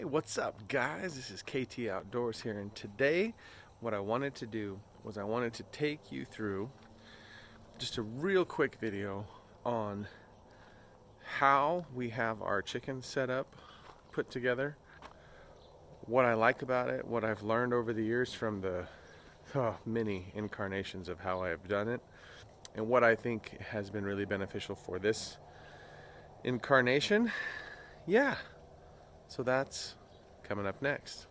Hey, what's up, guys? This is KT Outdoors here, and today what I wanted to do was I wanted to take you through just a real quick video on how we have our chicken set up, put together, what I like about it, what I've learned over the years from the many incarnations of how I have done it, and what I think has been really beneficial for this incarnation. Yeah, so that's coming up next.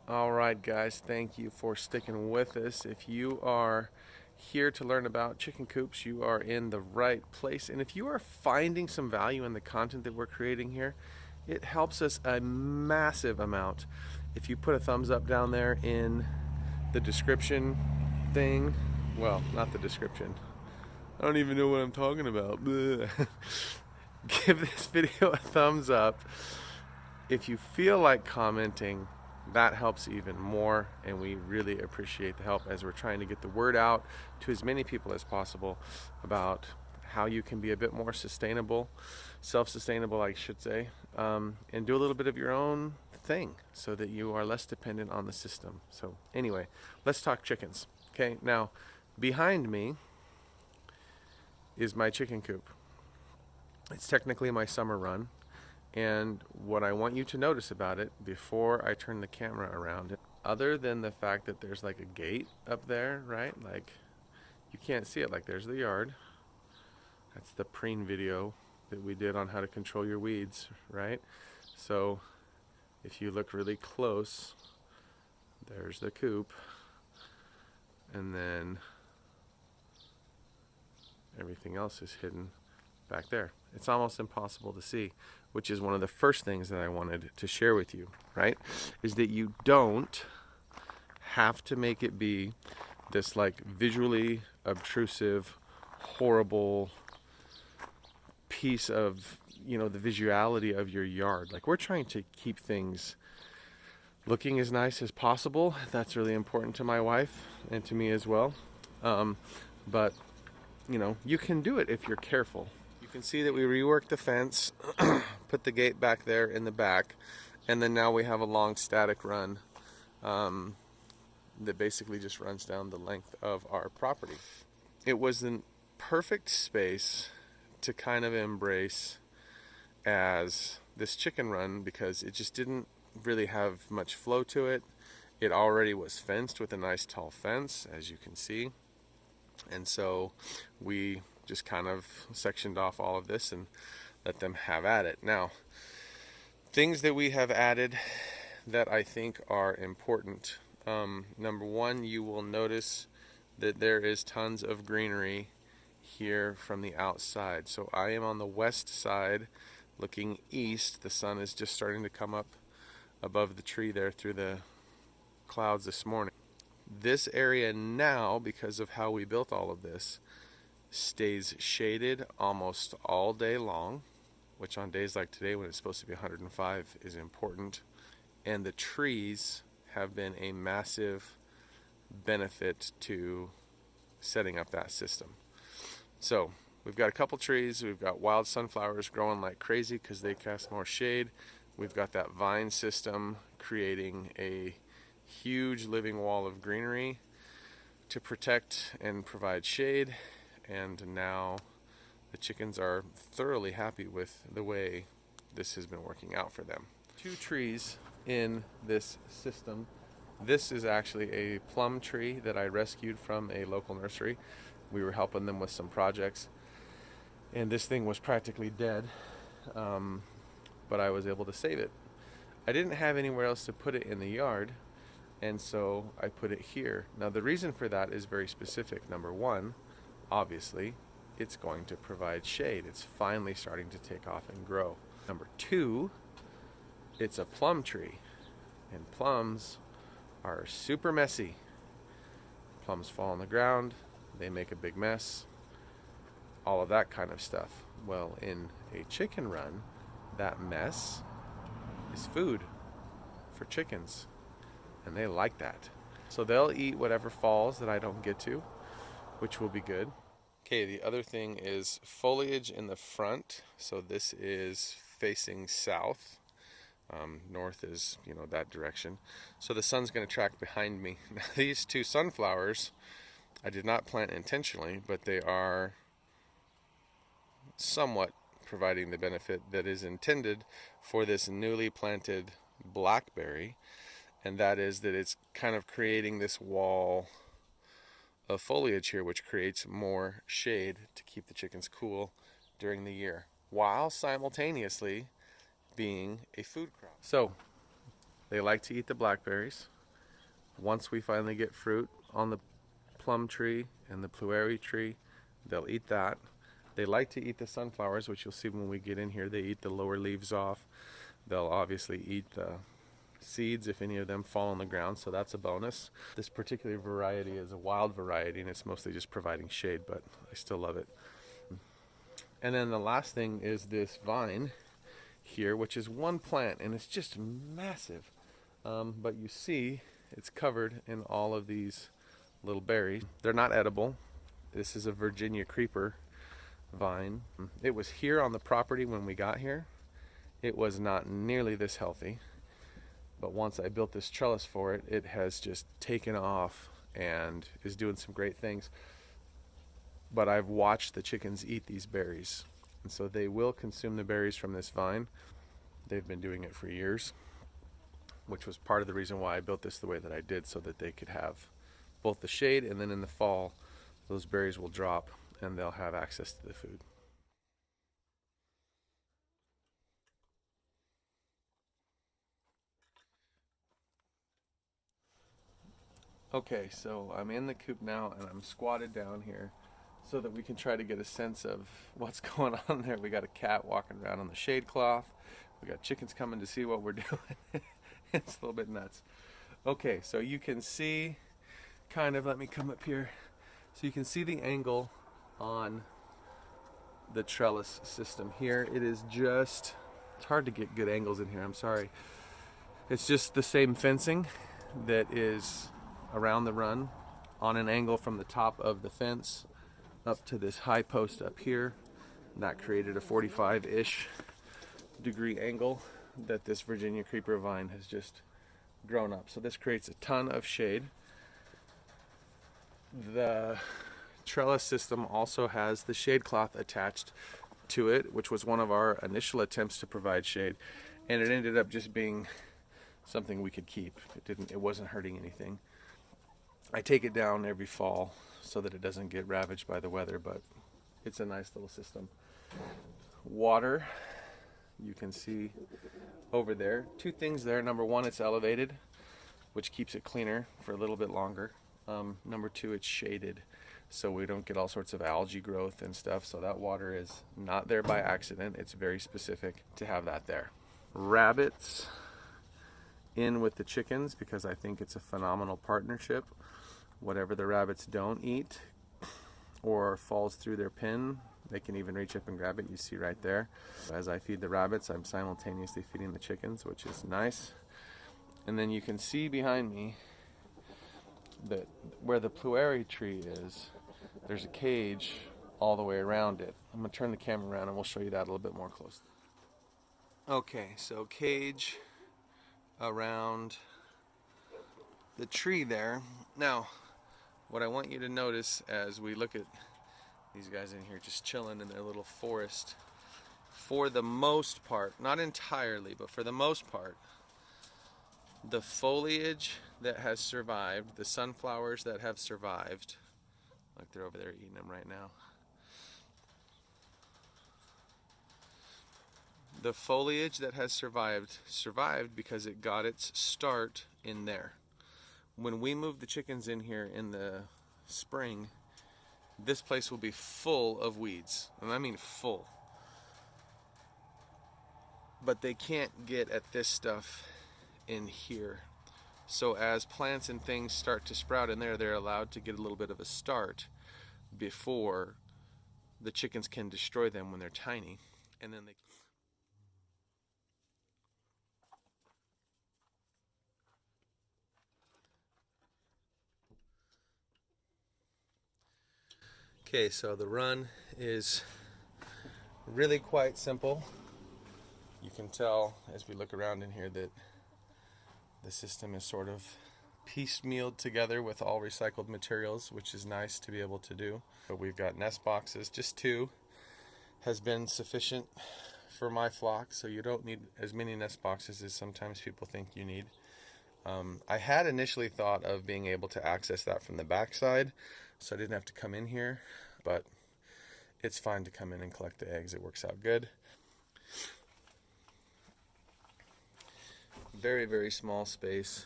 All right, guys, thank you for sticking with us. If you are here to learn about chicken coops, you are in the right place. And if you are finding some value in the content that we're creating here, it helps us a massive amount. If you put a thumbs up down there in the description thing, well, not the description. I don't even know what I'm talking about. Give this video a thumbs up. If you feel like commenting, that helps even more, and we really appreciate the help as we're trying to get the word out to as many people as possible about how you can be a bit more sustainable, self-sustainable, I should say, and do a little bit of your own thing so that you are less dependent on the system. So anyway, let's talk chickens. Okay, now behind me is my chicken coop. It's technically my summer run. And what I want you to notice about it before I turn the camera around, other than the fact that there's like a gate up there, right? Like you can't see it, like there's the yard. That's the preen video that we did on how to control your weeds, right? So if you look really close, there's the coop. And then everything else is hidden back there. It's almost impossible to see, which is one of the first things that I wanted to share with you, right? Is that you don't have to make it be this like visually obtrusive, horrible piece of, the visuality of your yard. Like, we're trying to keep things looking as nice as possible. That's really important to my wife and to me as well. But you can do it if you're careful. You can see that we reworked the fence, put the gate back there in the back, and then now we have a long static run that basically just runs down the length of our property. It was the perfect space to kind of embrace as this chicken run because it just didn't really have much flow to it. It already was fenced with a nice tall fence, as you can see. And so we just kind of sectioned off all of this and let them have at it. Now, things that we have added that I think are important. Number one, you will notice that there is tons of greenery here from the outside. So I am on the west side looking east. The sun is just starting to come up above the tree there through the clouds this morning. This area now, because of how we built all of this, stays shaded almost all day long, which on days like today when it's supposed to be 105 is important. And the trees have been a massive benefit to setting up that system. So we've got a couple trees. We've got wild sunflowers growing like crazy because they cast more shade. We've got that vine system creating a huge living wall of greenery to protect and provide shade. And now the chickens are thoroughly happy with the way this has been working out for them. 2 trees in this system. This is actually a plum tree that I rescued from a local nursery. We were helping them with some projects, and this thing was practically dead, but I was able to save it. I didn't have anywhere else to put it in the yard, and so I put it here. Now the reason for that is very specific. Number one, obviously, it's going to provide shade. It's finally starting to take off and grow. Number two, it's a plum tree, and plums are super messy. Plums fall on the ground, they make a big mess, all of that kind of stuff. Well, in a chicken run, that mess is food for chickens, and they like that. So they'll eat whatever falls that I don't get to, which will be good. Okay, the other thing is foliage in the front. So this is facing south. North is, that direction. So the sun's going to track behind me. Now, these two sunflowers, I did not plant intentionally, but they are somewhat providing the benefit that is intended for this newly planted blackberry. And that is that it's kind of creating this wall of foliage here, which creates more shade to keep the chickens cool during the year, while simultaneously being a food crop. So they like to eat the blackberries. Once we finally get fruit on the plum tree and the plueria tree, they'll eat that. They like to eat the sunflowers, which you'll see when we get in here. They eat the lower leaves off. They'll obviously eat the seeds if any of them fall on the ground, so that's a bonus. This particular variety is a wild variety, and it's mostly just providing shade, but I still love it. And then the last thing is this vine here, which is one plant, and it's just massive. But you see it's covered in all of these little berries. They're not edible. This is a Virginia creeper vine. It was here on the property when we got here. It was not nearly this healthy, but once I built this trellis for it, it has just taken off and is doing some great things. But I've watched the chickens eat these berries, and so they will consume the berries from this vine. They've been doing it for years, which was part of the reason why I built this the way that I did, so that they could have both the shade, and then in the fall those berries will drop and they'll have access to the food. Okay, so I'm in the coop now and I'm squatted down here so that we can try to get a sense of what's going on there. We got a cat walking around on the shade cloth. We got chickens coming to see what we're doing. It's a little bit nuts. Okay, so you can see let me come up here. So you can see the angle on the trellis system here. It's hard to get good angles in here, I'm sorry. It's just the same fencing that is around the run on an angle from the top of the fence up to this high post up here. And that created a 45-ish degree angle that this Virginia creeper vine has just grown up. So this creates a ton of shade. The trellis system also has the shade cloth attached to it, which was one of our initial attempts to provide shade, and it ended up just being something we could keep. It wasn't hurting anything. I take it down every fall so that it doesn't get ravaged by the weather, but it's a nice little system. Water, you can see over there. Two things there. Number one, it's elevated, which keeps it cleaner for a little bit longer. Number two, it's shaded, so we don't get all sorts of algae growth and stuff. So that water is not there by accident. It's very specific to have that there. Rabbits in with the chickens because I think it's a phenomenal partnership. Whatever the rabbits don't eat or falls through their pen, they can even reach up and grab it. You see right there. As I feed the rabbits, I'm simultaneously feeding the chickens, which is nice. And then you can see behind me that where the plueria tree is, there's a cage all the way around it. I'm going to turn the camera around and we'll show you that a little bit more closely. Okay, so cage around the tree there. Now, what I want you to notice as we look at these guys in here just chilling in their little forest, for the most part, not entirely, but for the most part, the foliage that has survived, the sunflowers that have survived, like they're over there eating them right now. The foliage that has survived because it got its start in there. When we move the chickens in here in the spring, this place will be full of weeds, and I mean full. But they can't get at this stuff in here. So as plants and things start to sprout in there, they're allowed to get a little bit of a start before the chickens can destroy them when they're tiny. And then Okay, so the run is really quite simple. You can tell as we look around in here that the system is sort of piecemealed together with all recycled materials, which is nice to be able to do. But we've got nest boxes, just 2 has been sufficient for my flock, so you don't need as many nest boxes as sometimes people think you need. I had initially thought of being able to access that from the backside, so I didn't have to come in here, but it's fine to come in and collect the eggs. It works out good. Very, very small space.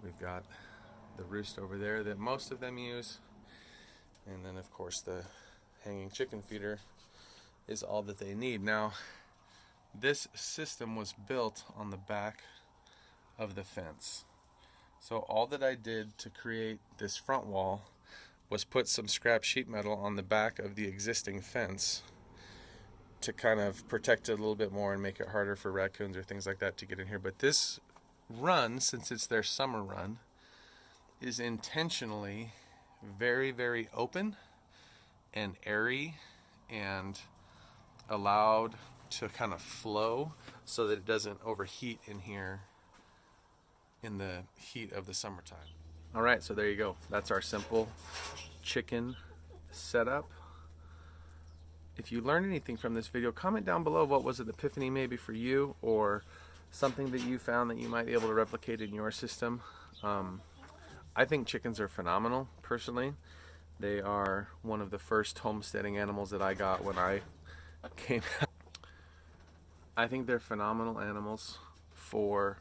We've got the roost over there that most of them use, and then of course the hanging chicken feeder is all that they need. Now, this system was built on the back of the fence. So all that I did to create this front wall was put some scrap sheet metal on the back of the existing fence to kind of protect it a little bit more and make it harder for raccoons or things like that to get in here. But this run, since it's their summer run, is intentionally very, very open and airy and allowed to kind of flow so that it doesn't overheat in here in the heat of the summertime. All right, so there you go. That's our simple chicken setup. If you learned anything from this video, comment down below what was an epiphany maybe for you, or something that you found that you might be able to replicate in your system. I think chickens are phenomenal, personally. They are one of the first homesteading animals that I got when I came out. I think they're phenomenal animals for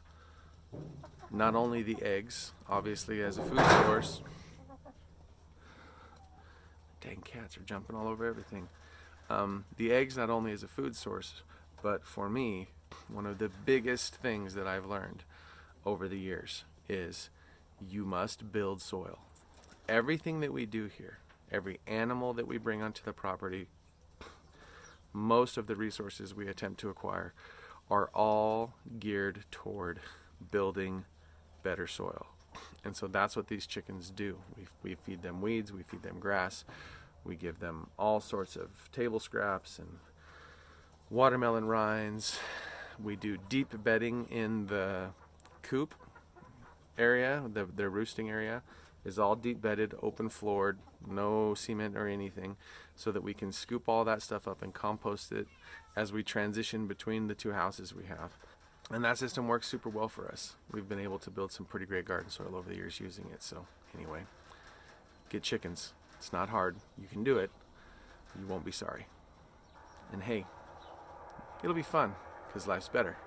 not only the eggs, obviously as a food source. Dang cats are jumping all over everything. The eggs not only as a food source, but for me, one of the biggest things that I've learned over the years is you must build soil. Everything that we do here, every animal that we bring onto the property, most of the resources we attempt to acquire are all geared toward building better soil. And so that's what these chickens do. We feed them weeds, we feed them grass, we give them all sorts of table scraps and watermelon rinds. We do deep bedding in the coop area, their roosting area is all deep bedded, open floored, no cement or anything, so that we can scoop all that stuff up and compost it as we transition between the 2 houses we have. And that system works super well for us. We've been able to build some pretty great garden soil over the years using it. So anyway, get chickens. It's not hard. You can do it. You won't be sorry. And hey, it'll be fun, because life's better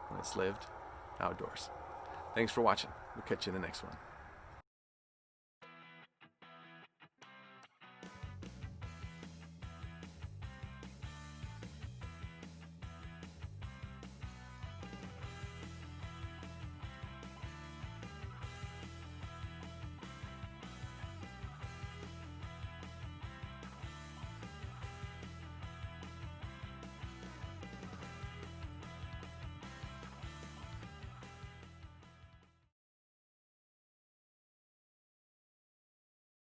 when it's lived outdoors. Thanks for watching. We'll catch you in the next one.